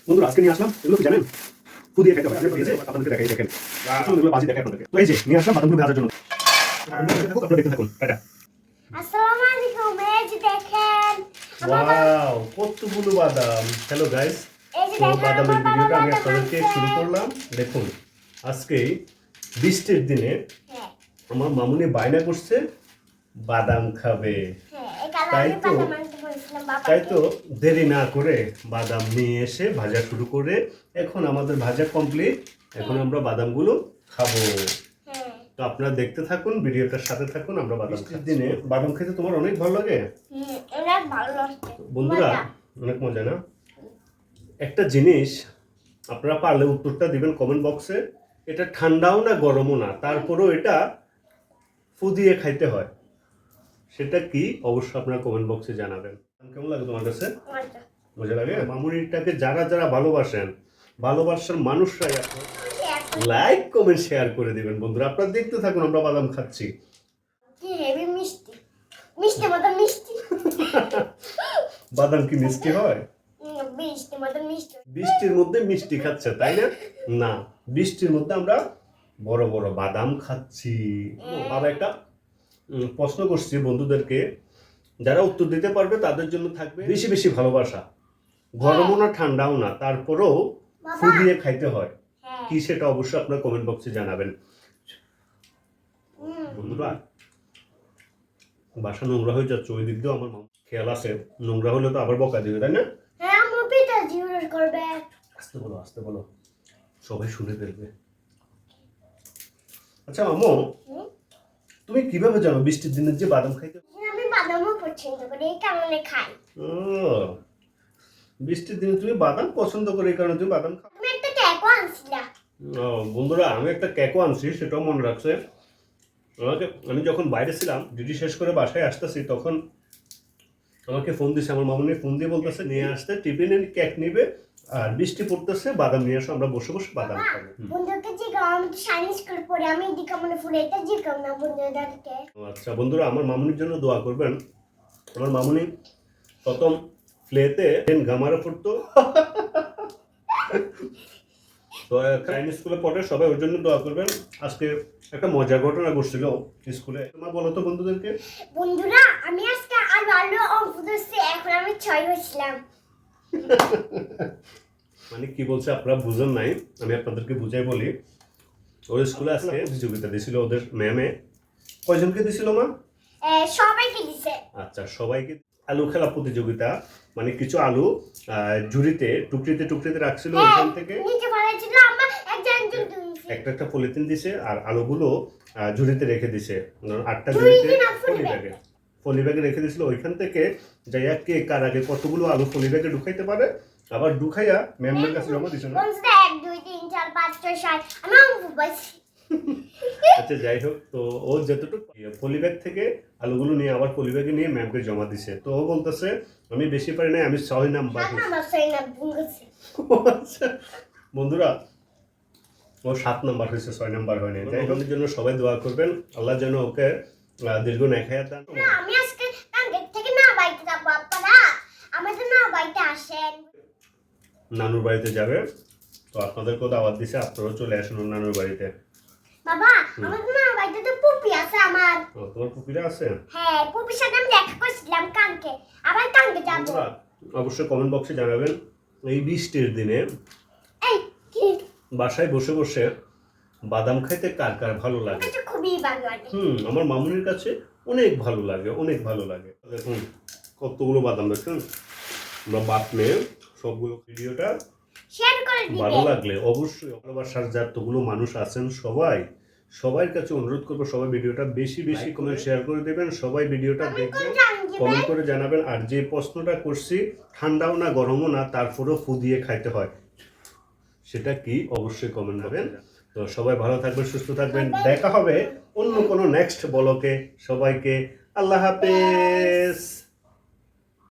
বন্ধুরা আজকে নিয়ে আসলাম এগুলো কি জানেন ফুদিয়ে খেতে হবে আপনি পেয়েছে আপনাদেরকে দেখাই দেখেন আসলে এগুলো বাজি দেখাই আপনাদেরকে তো এই যে নিয়ে আসলাম বাদামগুলো ভাজার জন্য আপনারা দেখতে থাকুন টাটা আসসালামু আলাইকুম এই যে দেখেন ওয়াও কতগুলো বাদাম হ্যালো গাইস এই যে তো দেখেন বাদামের আমার বাবা ভিডিওটা আমি বাদাম আপনাদেরকে আনছে। শুরু করলাম দেখুন আজকে বৃষ্টির দিনে হ্যাঁ আমার মামুনি বায়না করছে বাদাম খাবে এই কারণে তাই আমি তো বাদাম আনতে বলেছিলাম তাই বাবাকে তো দেরি না করে বাদাম নিয়ে এসে ভাজা শুরু করে এখন আমাদের ভাজা কমপ্লিট এখন আমরা বাদামগুলো খাবো হ্যাঁ তো আপনারা দেখতে থাকুন ভিডিওটার সাথে থাকুন আমরা বাদাম দিনে বাদাম খেতে তোমার অনেক ভালো লাগে অনেক ভালো লাগছে বন্ধুরা মজা। অনেক মজা না একটা জিনিস আপনারা পারলে উত্তরটা দিবেন কমেন্ট বক্সে এটা ঠান্ডাও না গরমও না তারপরেও এটা ফুদিয়ে খাইতে হয় সেটা কি অবশ্যই আপনারা কমেন্ট বক্সে জানাবেন কেমন লাগে তোমার কাছে মজা। মজা লাগে মামুনিটাকে যারা যারা ভালোবাসেন ভালোবাসার মানুষরাই আপনার লাইক কমেন্ট শেয়ার করে দিবেন বন্ধুরা আপনারা দেখতে থাকুন আমরা বাদাম খাচ্ছি কি হেভি মিষ্টি মিষ্টি মতো মিষ্টি বাদাম কি মিষ্টি হয় মিষ্টি মতো মিষ্টি বৃষ্টির মধ্যে মিষ্টি খাচ্ছে তাই না না বৃষ্টির মধ্যে আমরা বড় বড় বাদাম খাচ্ছি বাবা একটা প্রশ্ন করছি বন্ধুদেরকে যারা উত্তর দিতে পারবে তাদের জন্য থাকবে বেশি বেশি ভালোবাসা গরমও না ঠান্ডাও না তারপরেও ফু দিয়ে খাইতে হয় হ্যাঁ কি সেটা অবশ্যই আপনার কমেন্ট বক্সে জানাবেন বন্ধুরা বাসা নোংরা হয়ে যাচ্ছে ওই দিক দিয়েও আমার খেয়াল আছে নোংরা হলে তো আবার বকা দিবে তাই না হ্যাঁ আমার পিতা জিউর করবে আসতে বলো সবাই শুনে ফেলবে আচ্ছা মামু হুম? তুমি কিভাবে জানো বৃষ্টির দিনের যে বাদাম খাইতে আমি বাদামও পছন্দ করি এই কারণে খাই ও, বৃষ্টির দিনে তুমি বাদাম পছন্দ করে এই কারণে তুমি বাদাম খাও তুমি একটা কেকও আনছিলা ও, বন্ধুরা আমি একটা কেকও আনছি সেটাও মনে রাখছে আমি যখন বাইরে ছিলাম ডিউটি শেষ করে বাসায় আসতেছি তখন আমাকে ফোন দিছে আমার মামুনি ফোন দিয়ে বলতেছে নিয়ে আসতে টিফিনে কেক নিবে আর বৃষ্টি পড়তেছে বাদাম নিয়ে আসো আমরা বসে বসে বাদাম খাবো বন্ধুকে জিজ্ঞাসা আমি তো সাইন্স করে পড়ে আমি এদিকে মনে ফুলে এটা জিজ্ঞাসা না বন্ধুদেরকে আচ্ছা বন্ধুরা আমার মামুনির জন্য দোয়া করবেন আমার মামুনি প্রথম প্লেতে গামারা পড়তো তো চাইনিজ স্কুলে পড়ে সবাই ওর জন্য দোয়া করবেন আজকে একটা মজার ঘটনা ঘটছিল স্কুলে তোমার বলো তো বন্ধুদেরকে বন্ধুরা আমি আজকে আলু আলু অঙ্ক ধরছি এখন আমি 6 হয়েছিলাম মানে কি বলছে আপনারা বুঝেন নাই আমি আপনাদেরকে বুঝাই বলি ওর স্কুলে আজকে প্রতিযোগিতা দিয়েছিল ওদের ম্যামে কয়জনকে দিছিল মা সবাইকে দিছে আচ্ছা সবাইকে আলু খেলা প্রতিযোগিতা মানে কিছু আলু ঝুড়িতে টুকরিতে রাখছিল ওইখান থেকে নিচে পড়েছিল আমার একজন দিছে একটা একটা পলিথিন দিছে আর আলুগুলো ঝুড়িতে রেখে দিছে 8টা ঝুড়িতে ঝুড়িতে না, ফলি ব্যাগে। ফলি ব্যাগে রেখে দিছিল ওইখান থেকে যাইয়া কে কার আগে কতগুলো আলু ফলি ব্যাগে ঢুকাইতে পারে আবার ঢুকাইয়া ম্যামের কাছে জমা দিছে না বন্ধুরা 1 2 3 4 5 6 7 আমি অঙ্ক পাইছি আচ্ছা যাই হোক তো ও যতটুকু পলি ব্যাগ থেকে আলুগুলো নিয়ে আবার পলি ব্যাগে নিয়ে ম্যামকে জমা দিছে তো ও বলতেছে আমি বেশি পারি নাই আমি 6 নাম্বার সাত নাম্বার সেই না বুঝছি আচ্ছা, বন্ধুরা ও 7 নাম্বার হয়েছে 6 নাম্বার হয়নি যাই হোক ওর জন্য সবাই দোয়া করবেন আল্লাহ যেন ওকে দীর্ঘ নেখায়াত দান না আমি আজকে টার্গেট থেকে না বাইতে যাব আপনারা আমাদের না বাইতে আসেন নানুর বাড়িতে যাবে তো আপনাদেরকেও দাওয়াত দিছে আপনারাও চলে আসুন ওর নানুর বাড়িতে বাবা আমাদের না বাইতে তো পুপি আছে আমার ও, তোমার পুপিরা আছে হ্যাঁ পুপির সাথে আমি দেখা করছিলাম কালকে আবার কালকে যাব বন্ধুরা, অবশ্যই কমেন্ট বক্সে জানাবেন এই বৃষ্টির দিনে এই কি বাসায় বসে বসে বাদাম খাইতে কার কার ভালো লাগে এটা খুবই ভালো লাগে আমার মামুনির কাছে অনেক ভালো লাগে অনেক ভালো লাগে দেখুন কতগুলো বাদাম দেখুন আমরা বাটলে সবগুলো ভিডিওটা শেয়ার করে ভালো দিবেন লাগলে অবশ্যই ভালোবাসার যতগুলো মানুষ আছেন সবার কাছে অনুরোধ করবো সবাই ভিডিওটা বেশি বেশি করে শেয়ার করে দেবেন সবাই ভিডিওটা দেখবেন কমেন্ট করে জানাবেন আর যে প্রশ্নটা করছি ঠান্ডাও না গরমও না তারপরেও ফু দিয়ে খাইতে হয় সেটা কি অবশ্যই কমেন্ট করবেন তো সবাই ভালো থাকবেন সুস্থ থাকবেন দেখা হবে অন্য কোনো নেক্সট ব্লগে সবাইকে আল্লাহ হাফেজ